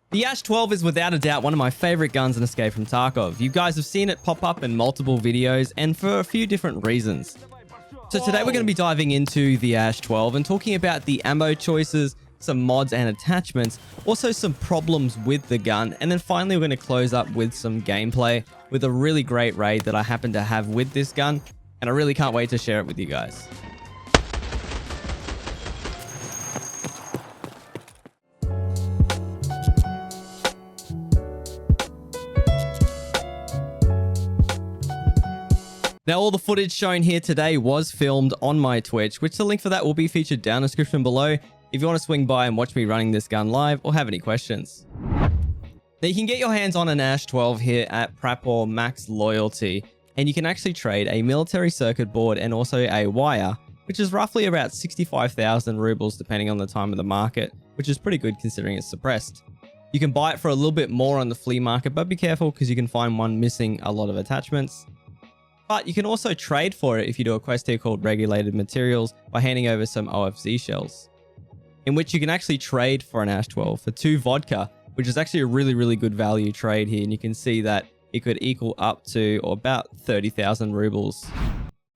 The ASH-12 is without a doubt one of my favorite guns in Escape from Tarkov. You guys have seen it pop up in multiple videos and for a few different reasons. So today we're going to be diving into the ASH-12 and talking about the ammo choices, some mods and attachments, also some problems with the gun, and then finally we're going to close up with some gameplay with a really great raid that I happen to have with this gun, and I really can't wait to share it with you guys. Now, all the footage shown here today was filmed on my Twitch, which the link for that will be featured down in the description below if you want to swing by and watch me running this gun live or have any questions. Now, you can get your hands on an ASH-12 here at Prapor Max Loyalty, and you can actually trade a military circuit board and also a wire, which is roughly about 65,000 rubles depending on the time of the market, which is pretty good considering it's suppressed. You can buy it for a little bit more on the flea market, but be careful because you can find one missing a lot of attachments. But you can also trade for it if you do a quest here called Regulated Materials by handing over some OFZ shells, in which you can actually trade for an ASH-12 for 2 vodka, which is actually a really good value trade here. And you can see that it could equal up to or about 30,000 rubles.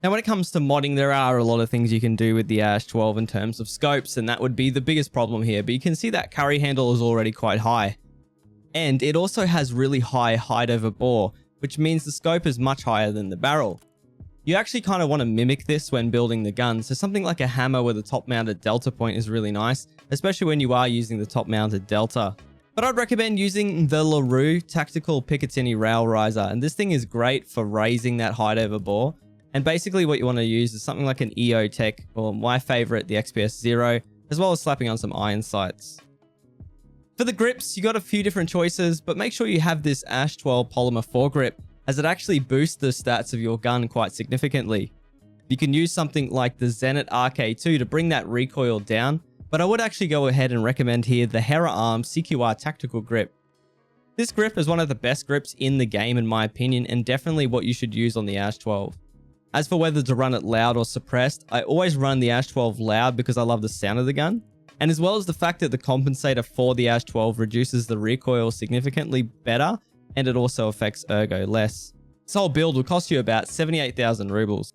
Now, when it comes to modding, there are a lot of things you can do with the ASH-12 in terms of scopes, and that would be the biggest problem here. But you can see that carry handle is already quite high. And it also has really high height over bore, which means the scope is much higher than the barrel. You actually kind of want to mimic this when building the gun, so something like a hammer with a top-mounted delta point is really nice, especially when you are using the top-mounted delta. But I'd recommend using the LaRue Tactical Picatinny Rail Riser, and this thing is great for raising that height over bore. And basically what you want to use is something like an EO Tech, or my favorite, the XPS 0, as well as slapping on some iron sights. For the grips, you got a few different choices, but make sure you have this ASH-12 polymer foregrip, as it actually boosts the stats of your gun quite significantly. You can use something like the Zenit RK2 to bring that recoil down, but I would actually go ahead and recommend here the Hera Arm CQR Tactical Grip. This grip is one of the best grips in the game in my opinion, and definitely what you should use on the ASH-12. As for whether to run it loud or suppressed, I always run the ASH-12 loud because I love the sound of the gun. And as well as the fact that the compensator for the ASH-12 reduces the recoil significantly better, and it also affects ergo less. This whole build will cost you about 78,000 rubles.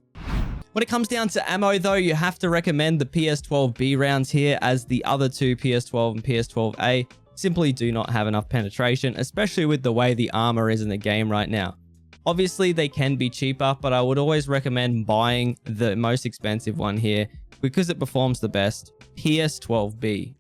When it comes down to ammo though, you have to recommend the PS12B rounds here, as the other two PS12 and PS12A simply do not have enough penetration, especially with the way the armor is in the game right now. Obviously they can be cheaper, but I would always recommend buying the most expensive one here because it performs the best, PS12B.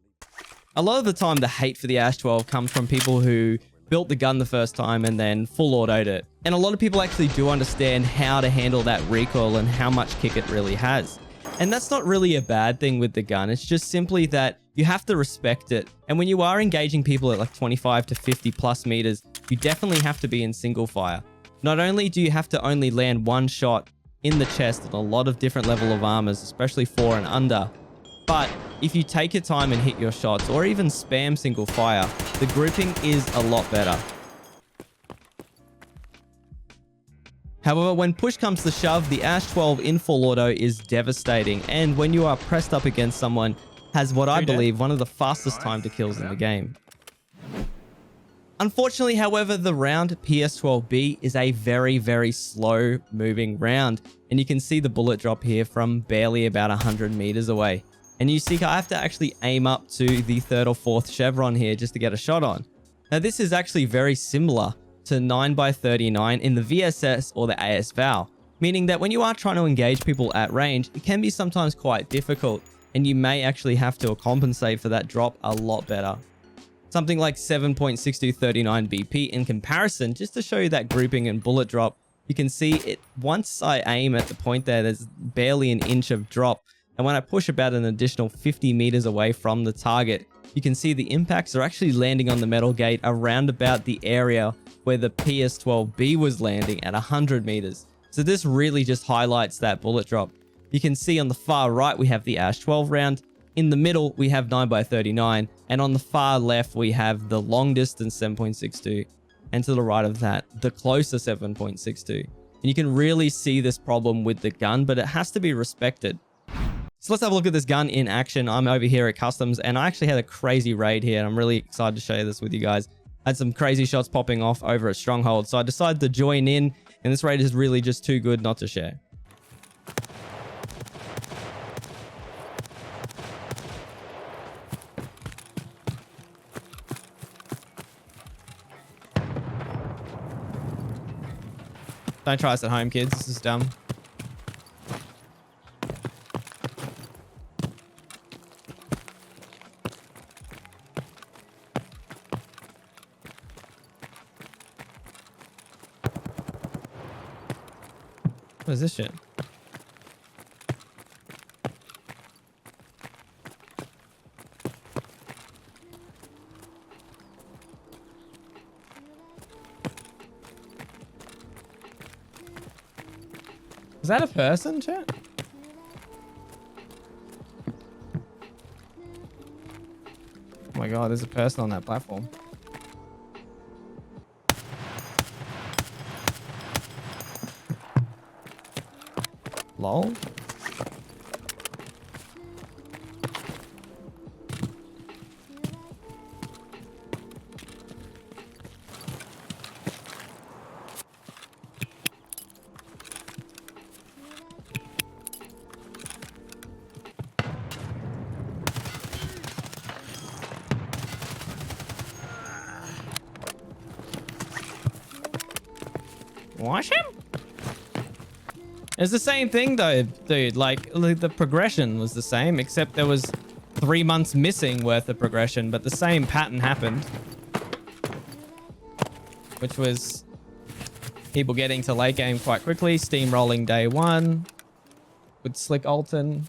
A lot of the time the hate for the ASH-12 comes from people who built the gun the first time and then full autoed it. And a lot of people actually do understand how to handle that recoil and how much kick it really has. And that's not really a bad thing with the gun, it's just simply that you have to respect it. And when you are engaging people at like 25 to 50 plus meters, you definitely have to be in single fire. Not only do you have to only land one shot in the chest on a lot of different level of armors, especially 4 and under, but if you take your time and hit your shots or even spam single fire, the grouping is a lot better. However, when push comes to shove, the ASH-12 in full auto is devastating, and when you are pressed up against someone, has what I believe one of the fastest time to kills in the game. Unfortunately, however, the round PS12B is a very slow moving round, and you can see the bullet drop here from barely about 100 meters away. And you see I have to actually aim up to the 3rd or 4th chevron here just to get a shot on. Now this is actually very similar to 9x39 in the VSS or the AS-VAL, meaning that when you are trying to engage people at range, it can be sometimes quite difficult, and you may actually have to compensate for that drop a lot better. Something like 7.6239 BP in comparison, just to show you that grouping and bullet drop, you can see it once I aim at the point there, there's barely an inch of drop. And when I push about an additional 50 meters away from the target, you can see the impacts are actually landing on the metal gate around about the area where the PS12B was landing at 100 meters. So this really just highlights that bullet drop. You can see on the far right, we have the ASH-12 round. In the middle, we have 9x39. And on the far left, we have the long distance 7.62. And to the right of that, the closer 7.62. And you can really see this problem with the gun, but it has to be respected. So let's have a look at this gun in action. I'm over here at Customs, and I actually had a crazy raid here, and I'm really excited to share this with you guys. I had some crazy shots popping off over at Stronghold, so I decided to join in, and this raid is really just too good not to share. Don't try this at home, kids. This is dumb. What is this shit? Is that a person, chat? Oh my god, there's a person on that platform. Lol. Wash him? It's the same thing though, dude. Like the progression was the same, except there was 3 months missing worth of progression, but the same pattern happened. Which was people getting to late game quite quickly, steamrolling day 1 with Slick Alton.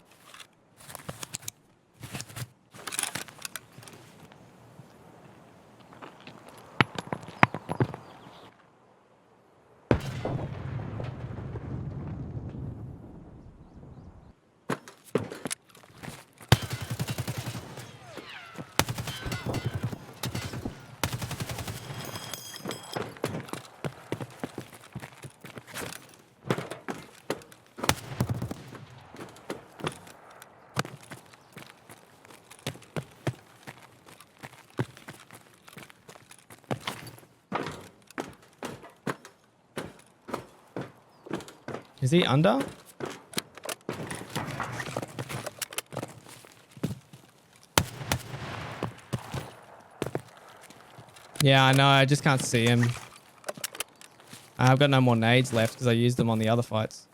Is he under? Yeah, I know. I just can't see him. I've got no more nades left because I used them on the other fights.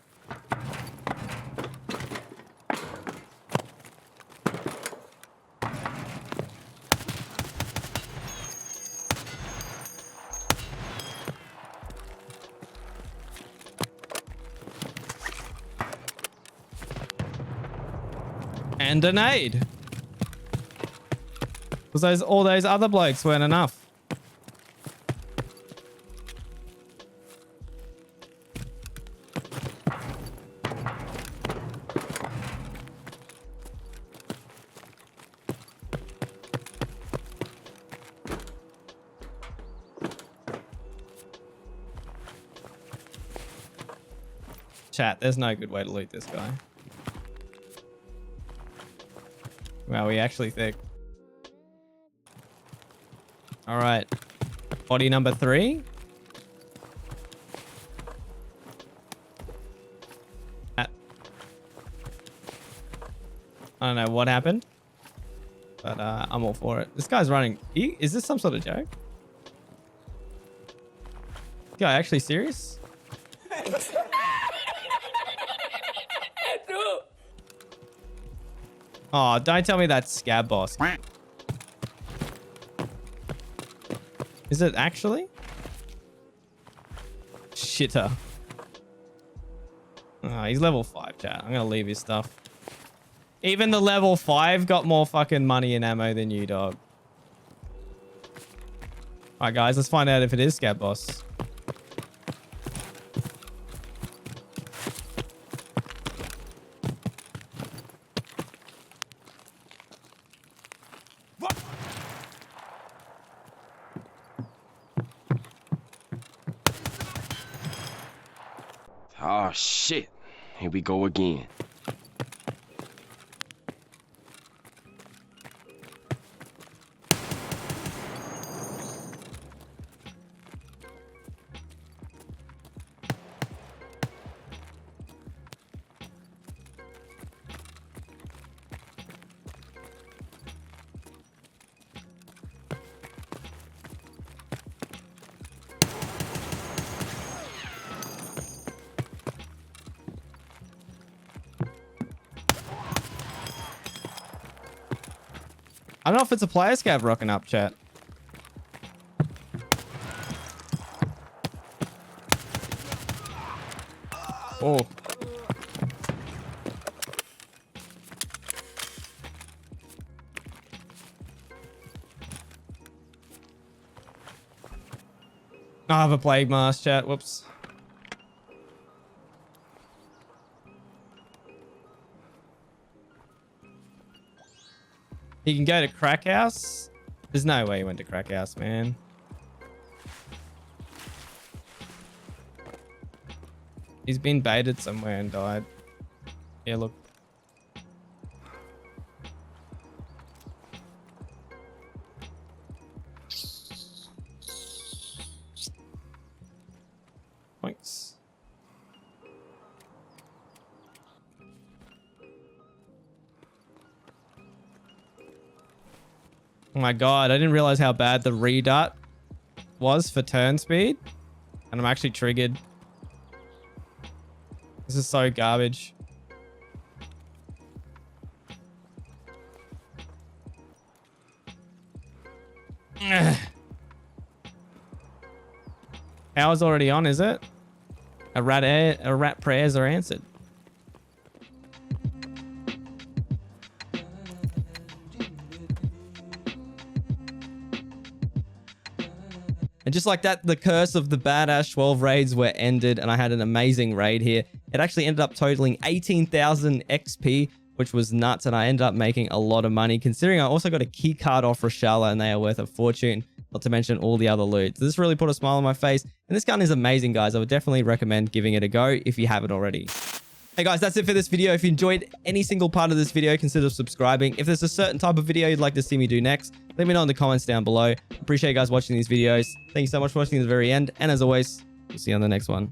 And a nade. Because all those other blokes weren't enough. Chat, there's no good way to loot this guy. Wow, we actually thick. All right. Body number 3. I don't know what happened, but I'm all for it. This guy's running. Is this some sort of joke? This guy actually serious? Oh, don't tell me that's Scab Boss. Is it actually? Shitter. Oh, he's level 5, chat. I'm gonna leave his stuff. Even the level 5 got more fucking money and ammo than you, dog. Alright, guys, let's find out if it is Scab Boss. Oh shit, here we go again. don't know if it's a player scav rocking up, chat. Oh. I have a plague mask, chat. Whoops. He can go to Crack House? There's no way he went to Crack House, man. He's been baited somewhere and died. Yeah, look. Thanks. Oh my god, I didn't realize how bad the redart was for turn speed. And I'm actually triggered. This is so garbage. Hour's already on, is it? A rat prayers are answered. And just like that, the curse of the bad ASH-12 raids were ended, and I had an amazing raid here. It actually ended up totaling 18,000 XP, which was nuts, and I ended up making a lot of money, considering I also got a key card off Rochelle, and they are worth a fortune, not to mention all the other loot. So this really put a smile on my face, and this gun is amazing, guys. I would definitely recommend giving it a go if you haven't already. Hey guys, that's it for this video. If you enjoyed any single part of this video, consider subscribing. If there's a certain type of video you'd like to see me do next, let me know in the comments down below. Appreciate you guys watching these videos. Thank you so much for watching to the very end. And as always, we'll see you on the next one.